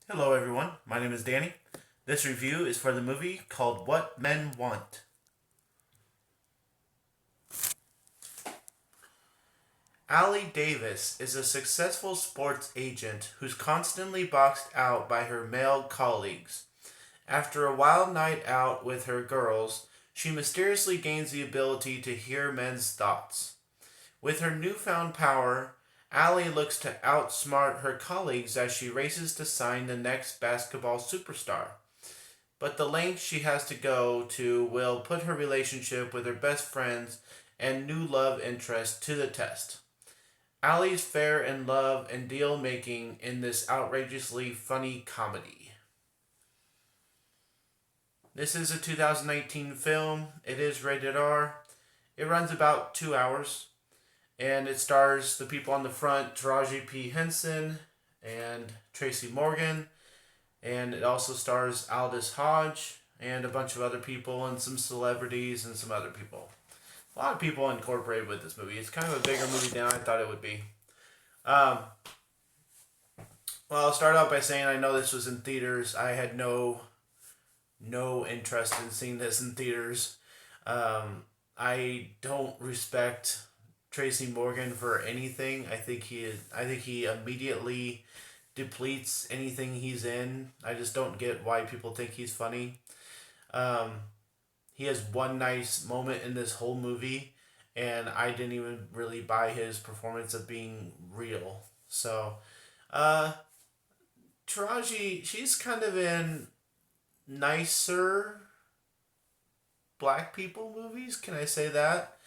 Hello, everyone. My name is Danny. This review is for the movie called What Men Want. Allie Davis is a successful sports agent who's constantly boxed out by her male colleagues. After a wild night out with her girls, she mysteriously gains the ability to hear men's thoughts. With her newfound power, Allie looks to outsmart her colleagues as she races to sign the next basketball superstar. But the lengths she has to go to will put her relationship with her best friends and new love interest to the test. Allie's fair in love and deal making in this outrageously funny comedy. This is a 2019 film. It is rated R. It runs about 2 hours. And it stars the people on the front, Taraji P. Henson and Tracy Morgan. And it also stars Aldous Hodge and a bunch of other people and some celebrities and some other people. A lot of people incorporated with this movie. It's kind of a bigger movie than I thought it would be. Um, well, I'll start out by saying I know this was in theaters. I had no interest in seeing this in theaters. I don't respect Tracy Morgan for anything. I think he immediately depletes anything he's in. I just don't get why people think he's funny. Um, he has one nice moment in this whole movie, and I didn't even really buy his performance of being real. So, uh, Taraji, she's kind of in nicer black people movies. Can I say that?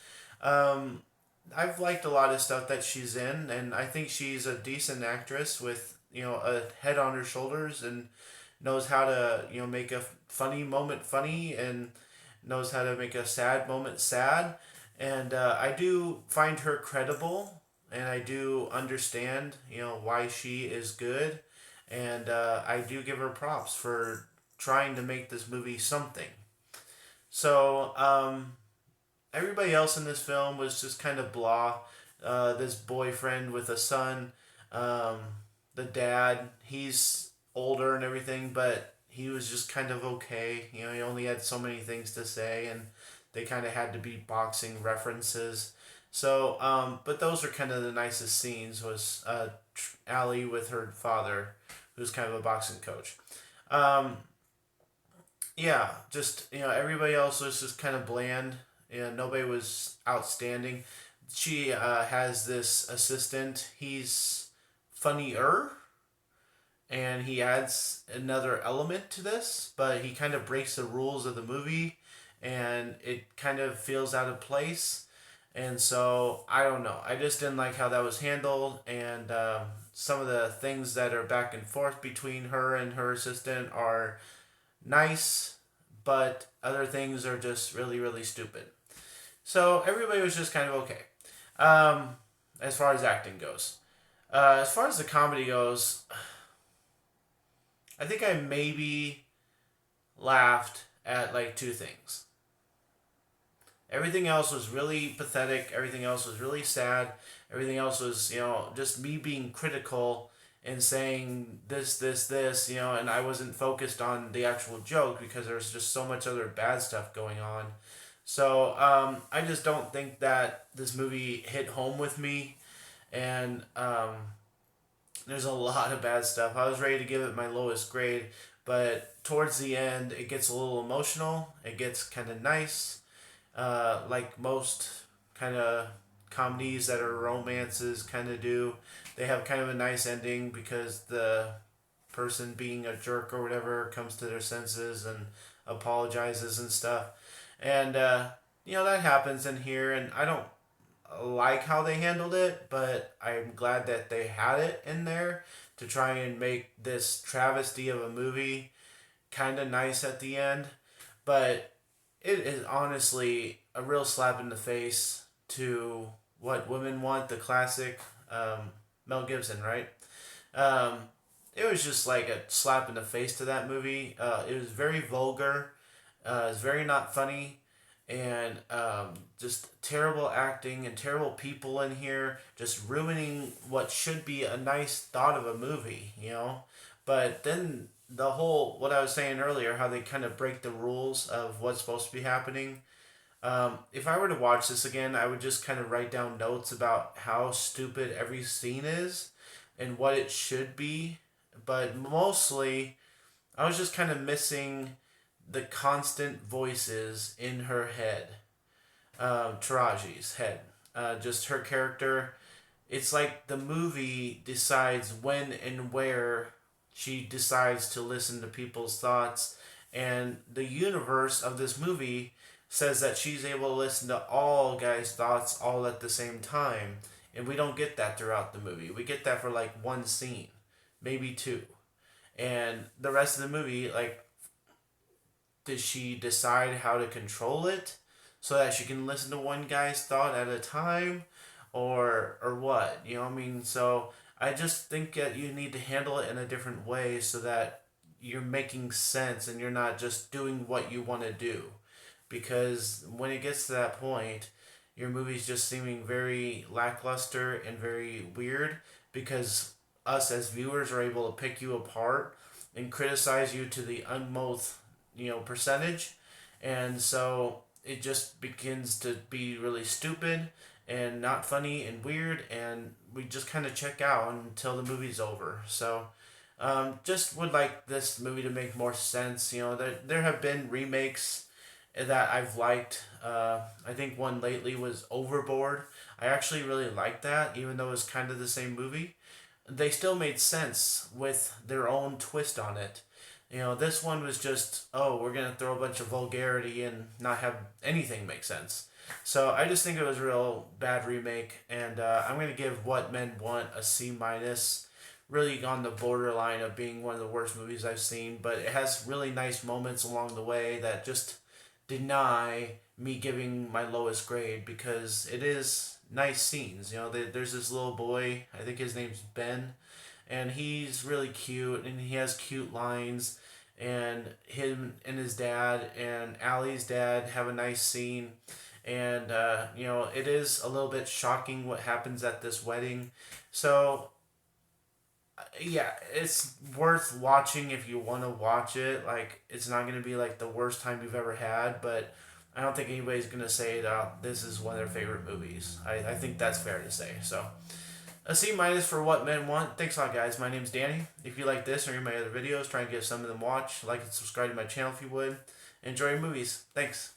Um, I've liked a lot of stuff that she's in, and I think she's a decent actress with a head on her shoulders and knows how to make a funny moment funny and knows how to make a sad moment sad. And I do find her credible, and I do understand why she is good, and I do give her props for trying to make this movie something. So everybody else in this film was just kind of blah. This boyfriend with a son, um, the dad, he's older and everything, but he was just kind of okay. He only had so many things to say, and they kind of had to be boxing references. So, but those are kind of the nicest scenes. Was Allie with her father, who's kind of a boxing coach. Um, yeah, just everybody else was just kind of bland. Nobody was outstanding. She has this assistant. He's funnier, and he adds another element to this, but he kind of breaks the rules of the movie, and it kind of feels out of place. And so I don't know. I just didn't like how that was handled, and some of the things that are back and forth between her and her assistant are nice, but other things are just really, really stupid. So everybody was just kind of okay. Um, as far as acting goes. As far as the comedy goes, I think I maybe laughed at like two things. Everything else was really pathetic. Everything else was really sad. Everything else was, just me being critical and saying this, and I wasn't focused on the actual joke because there was just so much other bad stuff going on. So I just don't think that this movie hit home with me, and there's a lot of bad stuff. I was ready to give it my lowest grade, but towards the end, it gets a little emotional. It gets kind of nice, like most kind of comedies that are romances kind of do. They have kind of a nice ending because the person being a jerk or whatever comes to their senses and apologizes and stuff. And, that happens in here, and I don't like how they handled it, but I'm glad that they had it in there to try and make this travesty of a movie kind of nice at the end. But it is honestly a real slap in the face to What Women Want, the classic, Mel Gibson, right? Um, it was just like a slap in the face to that movie. It was very vulgar. It was very not funny, and just terrible acting and terrible people in here, just ruining what should be a nice thought of a movie. But then the whole, what I was saying earlier, how they kind of break the rules of what's supposed to be happening. If I were to watch this again, I would just kind of write down notes about how stupid every scene is and what it should be. But mostly, I was just kind of missing the constant voices in her head, Taraji's head. Just her character. It's like the movie decides when and where she decides to listen to people's thoughts, and the universe of this movie says that she's able to listen to all guys' thoughts all at the same time, and we don't get that throughout the movie. We get that for like one scene, maybe two, and the rest of the movie, like, does she decide how to control it so that she can listen to one guy's thought at a time, or what? You know what I mean? So I just think that you need to handle it in a different way so that you're making sense and you're not just doing what you want to do. Because when it gets to that point, your movie's just seeming very lackluster and very weird, because us as viewers are able to pick you apart and criticize you to the utmost, percentage. And so it just begins to be really stupid and not funny and weird, and we just kind of check out until the movie's over. So just would like this movie to make more sense. There have been remakes that I've liked. I think one lately was Overboard. I actually really liked that, even though it was kind of the same movie. They still made sense with their own twist on it. This one was just, oh, we're gonna throw a bunch of vulgarity and not have anything make sense. So I just think it was a real bad remake, and I'm gonna give What Men Want a C minus. Really on the borderline of being one of the worst movies I've seen, but it has really nice moments along the way that just deny me giving my lowest grade, because it is nice scenes. There's this little boy, I think his name's Ben, and he's really cute and he has cute lines, and him and his dad and Allie's dad have a nice scene. And it is a little bit shocking what happens at this wedding. So yeah, it's worth watching if you want to watch it. Like, it's not going to be like the worst time you've ever had, but I don't think anybody's going to say that this is one of their favorite movies. I think that's fair to say. So a C minus for What Men Want. Thanks a lot, guys. My name's Danny. If you like this or any of my other videos, try and give some of them a watch. Like and subscribe to my channel if you would. Enjoy your movies. Thanks.